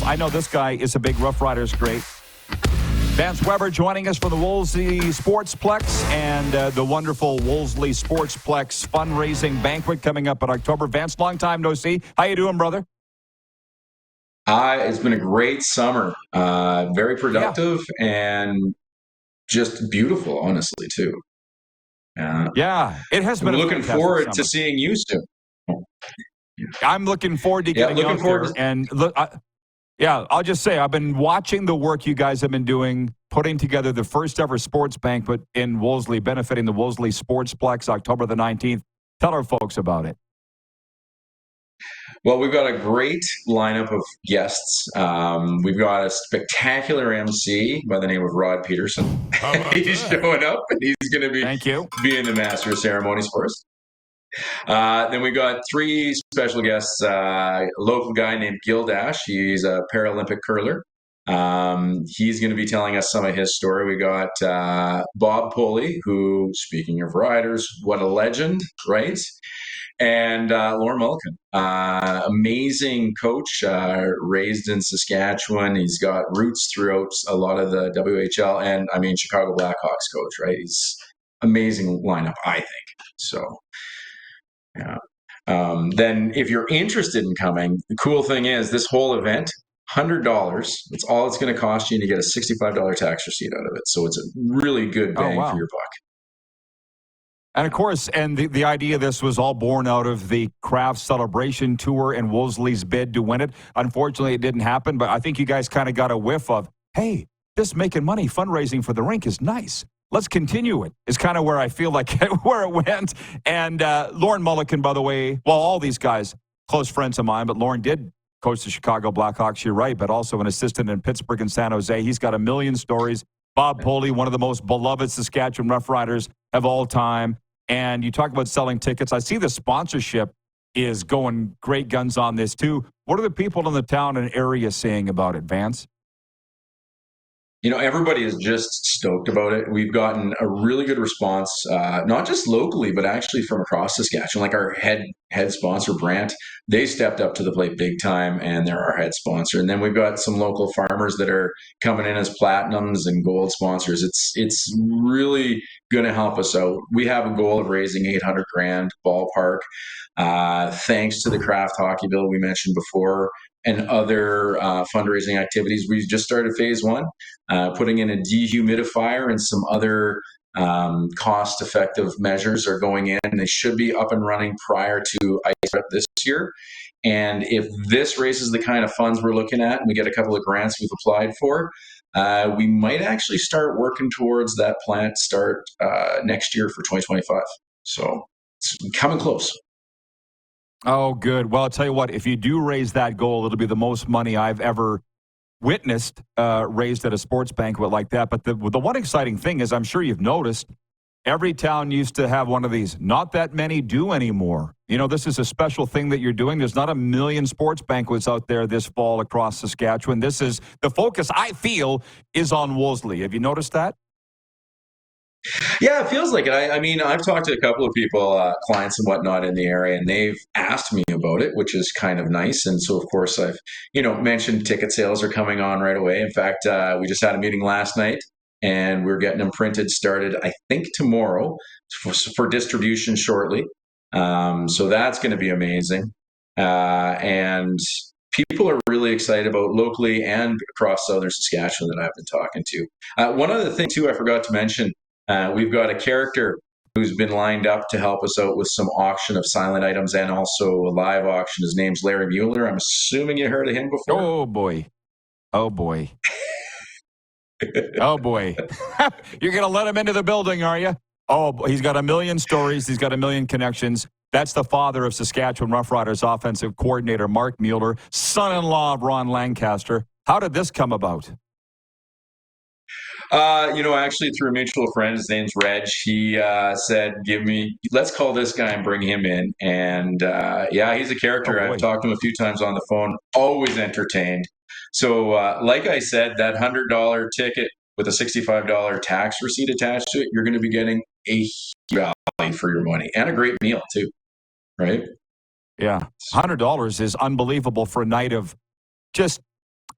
I know this guy is a big Rough Riders great. Vance Weber joining us from the Wolseley Sportsplex and the wonderful Wolseley Sportsplex fundraising banquet coming up in October. Vance, long time no see. How you doing, brother? It's been a great summer. Very productive and just beautiful, honestly, too. Yeah, it has been I'm a looking fantastic forward summer. to seeing you soon. I'm looking forward to getting looking out forward there. to- And look, I'll just say I've been watching the work you guys have been doing, putting together the first ever sports banquet in Wolseley, benefiting the Wolseley Sportsplex, October the 19th. Tell our folks about it. Well, we've got a great lineup of guests. We've got a spectacular MC by the name of Pedersen. He's showing up, and he's going to be being the master of ceremonies for us. Then we got three special guests. A local guy named Gil Dash. He's a Paralympic curler. He's going to be telling us some of his story. We got Bob Pulley, who, speaking of riders, what a legend, right? And Lauren Mulliken, amazing coach, raised in Saskatchewan. He's got roots throughout a lot of the WHL and, Chicago Blackhawks coach, right? He's amazing lineup, I think. So, yeah. Then if you're interested in coming, the cool thing is this whole event, $100. It's all it's going to cost you, and you get a $65 tax receipt out of it. So it's a really good bang for your buck. And of course, and the idea of this was all born out of the Craft Celebration Tour and Wolseley's bid to win it. Unfortunately, it didn't happen, but I think you guys kind of got a whiff of, hey, this making money fundraising for the rink is nice. Let's continue it, is kind of where I feel like where it went. And Lauren Mulliken, by the way, well, all these guys, close friends of mine, but Lauren did coach the Chicago Blackhawks, you're right, but also an assistant in Pittsburgh and San Jose. He's got a million stories. Bob Pulley, one of the most beloved Saskatchewan Roughriders of all time. And you talk about selling tickets. I see the sponsorship is going great guns on this, too. What are the people in the town and area saying about it, Vance? Everybody is just stoked about it. We've gotten a really good response, not just locally, but actually from across Saskatchewan. Like our head sponsor, Brant, they stepped up to the plate big time, and they're our head sponsor. And then we've got some local farmers that are coming in as platinums and gold sponsors. It's really going to help us out. We have a goal of raising $800,000 ballpark, thanks to the craft hockey bill we mentioned before, and other fundraising activities. We just started phase one, putting in a dehumidifier and some other cost-effective measures are going in. They should be up and running prior to ice prep this year. And if this raises the kind of funds we're looking at, and we get a couple of grants we've applied for, we might actually start working towards that plant start next year for 2025. So it's coming close. Oh, good. Well, I'll tell you what, if you do raise that goal, it'll be the most money I've ever witnessed raised at a sports banquet like that. But the one exciting thing is, I'm sure you've noticed, every town used to have one of these. Not that many do anymore. This is a special thing that you're doing. There's not a million sports banquets out there this fall across Saskatchewan. This is the focus, I feel, is on Wolseley. Have you noticed that? Yeah, it feels like it. I've talked to a couple of people, clients and whatnot in the area, and they've asked me about it, which is kind of nice. And so, of course, I've, mentioned ticket sales are coming on right away. In fact, we just had a meeting last night, and we're getting them printed, started, I think, tomorrow for distribution shortly. So that's going to be amazing. And people are really excited about locally and across southern Saskatchewan that I've been talking to. One other thing, too, I forgot to mention, we've got a character who's been lined up to help us out with some auction of silent items and also a live auction. His name's Larry Mueller. I'm assuming you heard of him before. Oh, boy. Oh, boy. Oh, boy. You're going to let him into the building, are you? Oh, he's got a million stories. He's got a million connections. That's the father of Saskatchewan Roughriders offensive coordinator Mark Mueller, son-in-law of Ron Lancaster. How did this come about? Actually through a mutual friend, his name's Reg. He said, let's call this guy and bring him in. And he's a character. I've talked to him a few times on the phone, always entertained. So like I said, that $100 ticket with a $65 tax receipt attached to it, you're going to be getting a huge value for your money and a great meal too, right? Yeah, $100 is unbelievable for a night of just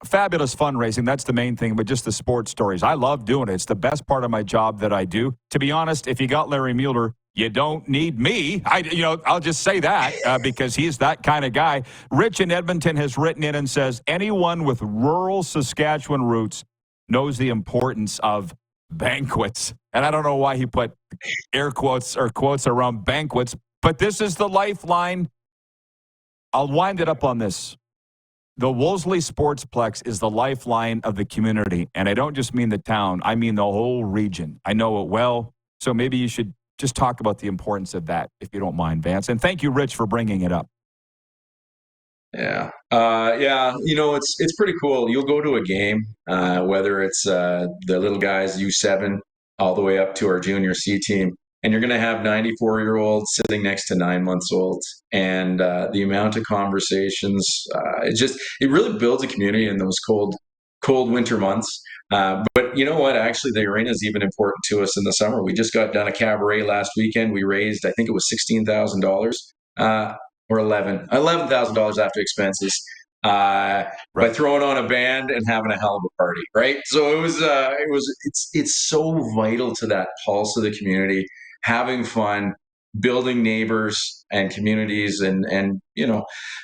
fabulous fundraising. That's the main thing, but just the sports stories. I love doing it. It's the best part of my job that I do. To be honest, if you got Larry Mueller, you don't need me. I'll just say that because he's that kind of guy. Rich in Edmonton has written in and says, anyone with rural Saskatchewan roots knows the importance of banquets. And I don't know why he put air quotes or quotes around banquets, but this is the lifeline. I'll wind it up on this. The Wolseley Sportsplex is the lifeline of the community. And I don't just mean the town. I mean the whole region. I know it well. So maybe you should just talk about the importance of that, if you don't mind, Vance. And thank you, Rich, for bringing it up. Yeah. It's pretty cool. You'll go to a game, whether it's the little guys, U7, all the way up to our junior C team, and you're going to have 94-year-olds sitting next to 9-month-olds. And the amount of conversations, it really builds a community in those cold winter months. But you know what? Actually, the arena is even important to us in the summer. We just got done a cabaret last weekend. We raised, I think it was $16,000 or $11,000 after expenses by throwing on a band and having a hell of a party. Right. So it's so vital to that pulse of the community, having fun, building neighbors and communities, and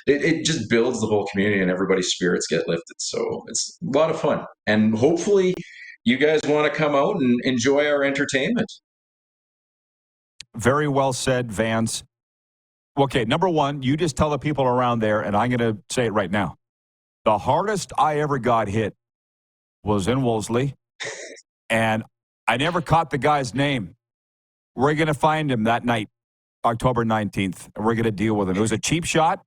it just builds the whole community and everybody's spirits get lifted. So it's a lot of fun, and hopefully you guys want to come out and enjoy our entertainment. Very well said, Vance. Okay, number one, you just tell the people around there, and I'm going to say it right now. The hardest I ever got hit was in Wolseley, and I never caught the guy's name. We're going to find him that night, October 19th, and we're going to deal with him. It was a cheap shot,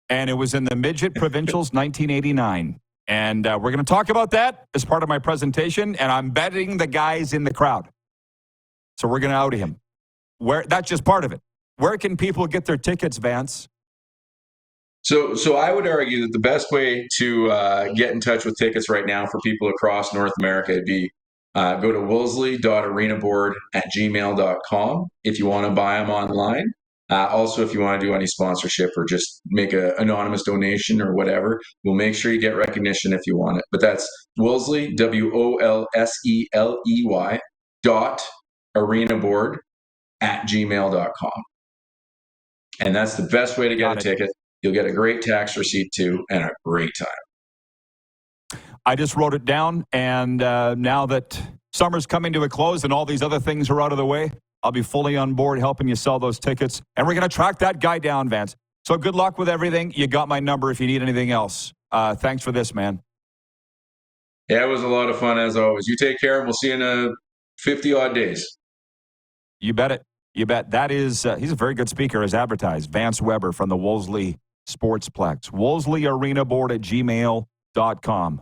and it was in the Midget Provincials 1989. And we're going to talk about that as part of my presentation, and I'm betting the guys in the crowd. So we're going to out him. That's just part of it. Where can people get their tickets, Vance? So I would argue that the best way to get in touch with tickets right now for people across North America would be go to wolseley.arenaboard@gmail.com if you want to buy them online. Also, if you want to do any sponsorship or just make an anonymous donation or whatever, we'll make sure you get recognition if you want it. But that's Wolseley, WOLSELEY .arenaboard@gmail.com. And that's the best way to get a ticket. You'll get a great tax receipt too, and a great time. I just wrote it down, and now that summer's coming to a close and all these other things are out of the way, I'll be fully on board helping you sell those tickets. And we're going to track that guy down, Vance. So good luck with everything. You got my number if you need anything else. Thanks for this, man. Yeah, it was a lot of fun as always. You take care, and we'll see you in 50-odd days. You bet it. You bet. That is, he's a very good speaker as advertised. Vance Weber from the Wolseley Sportsplex. WolseleyArenaboard@gmail.com.